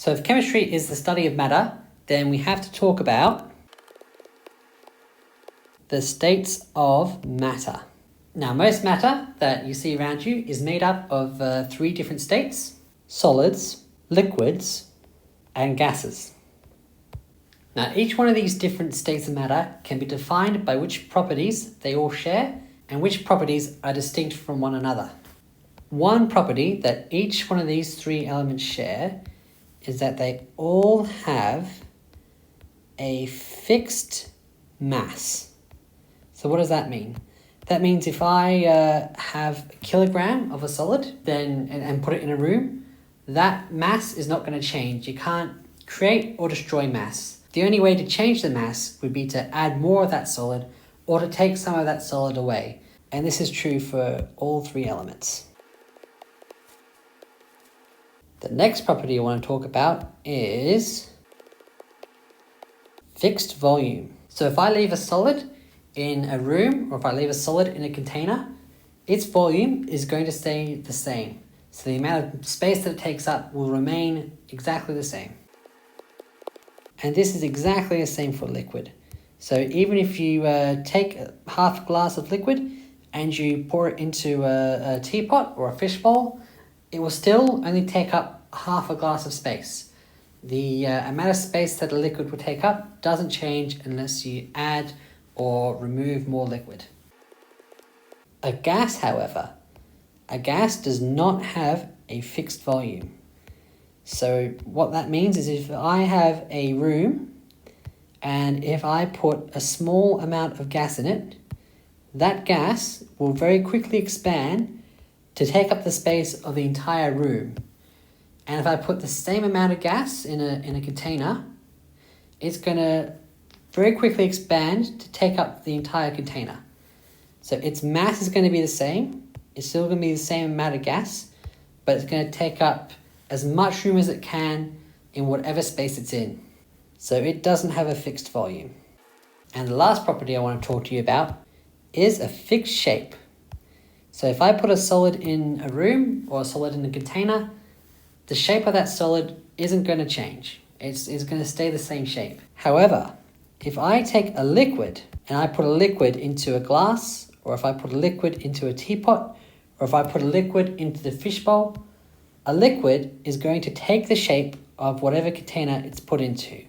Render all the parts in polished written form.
So if chemistry is the study of matter, then we have to talk about the states of matter. Now, most matter that you see around you is made up of 3 different states: solids, liquids, and gases. Now, each one of these different states of matter can be defined by which properties they all share and which properties are distinct from one another. One property that each one of these 3 elements share is that they all have a fixed mass. So what does that mean? That means if I have a kilogram of a solid and put it in a room, that mass is not going to change. You can't create or destroy mass. The only way to change the mass would be to add more of that solid or to take some of that solid away. And this is true for all 3 elements. The next property I want to talk about is fixed volume. So if I leave a solid in a room or if I leave a solid in a container, its volume is going to stay the same. So the amount of space that it takes up will remain exactly the same. And this is exactly the same for liquid. So even if you take half a glass of liquid and you pour it into a teapot or a fishbowl, it will still only take up half a glass of space. The amount of space that a liquid will take up doesn't change unless you add or remove more liquid. A gas, however, a gas does not have a fixed volume. So what that means is if I have a room and if I put a small amount of gas in it, that gas will very quickly expand to take up the space of the entire room. And if I put the same amount of gas in a container, it's going to very quickly expand to take up the entire container. So its mass is going to be the same. It's still going to be the same amount of gas, but it's going to take up as much room as it can in whatever space it's in. So it doesn't have a fixed volume. And the last property I want to talk to you about is a fixed shape. So if I put a solid in a room or a solid in a container, the shape of that solid isn't going to change. It's going to stay the same shape. However, if I take a liquid and I put a liquid into a glass, or if I put a liquid into a teapot, or if I put a liquid into the fishbowl, a liquid is going to take the shape of whatever container it's put into.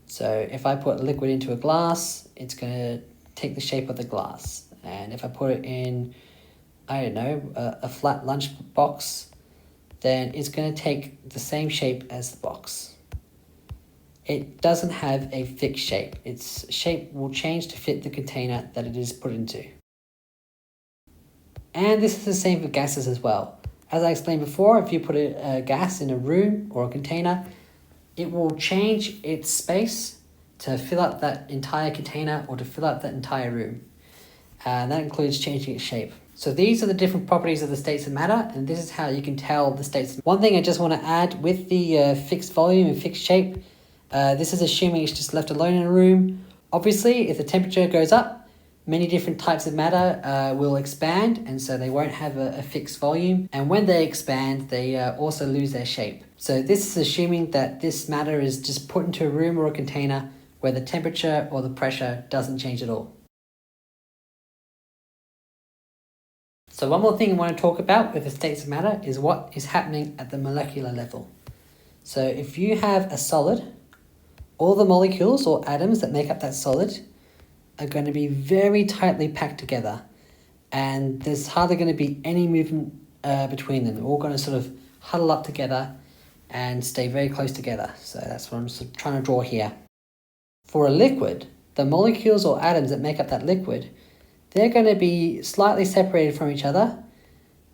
So if I put a liquid into a glass, it's going to take the shape of the glass. And if I put it in, I don't know, a flat lunch box, then it's going to take the same shape as the box. It doesn't have a fixed shape. Its shape will change to fit the container that it is put into. And this is the same for gases as well. As I explained before, if you put a gas in a room or a container, it will change its space to fill up that entire container or to fill up that entire room. And that includes changing its shape. So these are the different properties of the states of matter, and this is how you can tell the states. One thing I just want to add with the fixed volume and fixed shape, this is assuming it's just left alone in a room. Obviously, if the temperature goes up, many different types of matter will expand, and so they won't have a fixed volume. And when they expand, they also lose their shape. So this is assuming that this matter is just put into a room or a container where the temperature or the pressure doesn't change at all. So one more thing I want to talk about with the states of matter is what is happening at the molecular level. So if you have a solid, all the molecules or atoms that make up that solid are going to be very tightly packed together, and there's hardly going to be any movement between them. They're all going to sort of huddle up together and stay very close together. So that's what I'm sort of trying to draw here. For a liquid, the molecules or atoms that make up that liquid, they're going to be slightly separated from each other,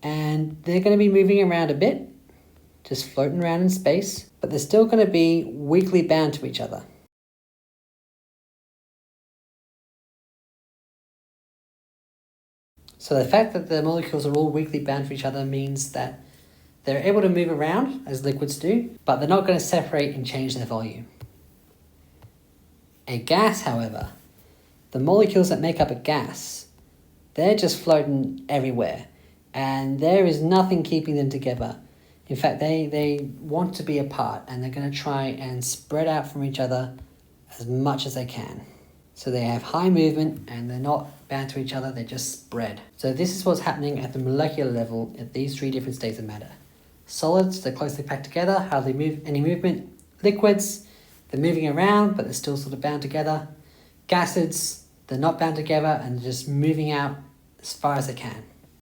and they're going to be moving around a bit, just floating around in space, but they're still going to be weakly bound to each other. So the fact that the molecules are all weakly bound to each other means that they're able to move around as liquids do, but they're not going to separate and change their volume. A gas, however, the molecules that make up a gas, they're just floating everywhere, and there is nothing keeping them together. In fact, they want to be apart, and they're going to try and spread out from each other as much as they can. So they have high movement and they're not bound to each other, they just spread. So this is what's happening at the molecular level at these three different states of matter. Solids, they're closely packed together, hardly move any movement. Liquids, they're moving around but they're still sort of bound together. Gases, they're not bound together and they're just moving out as far as they can.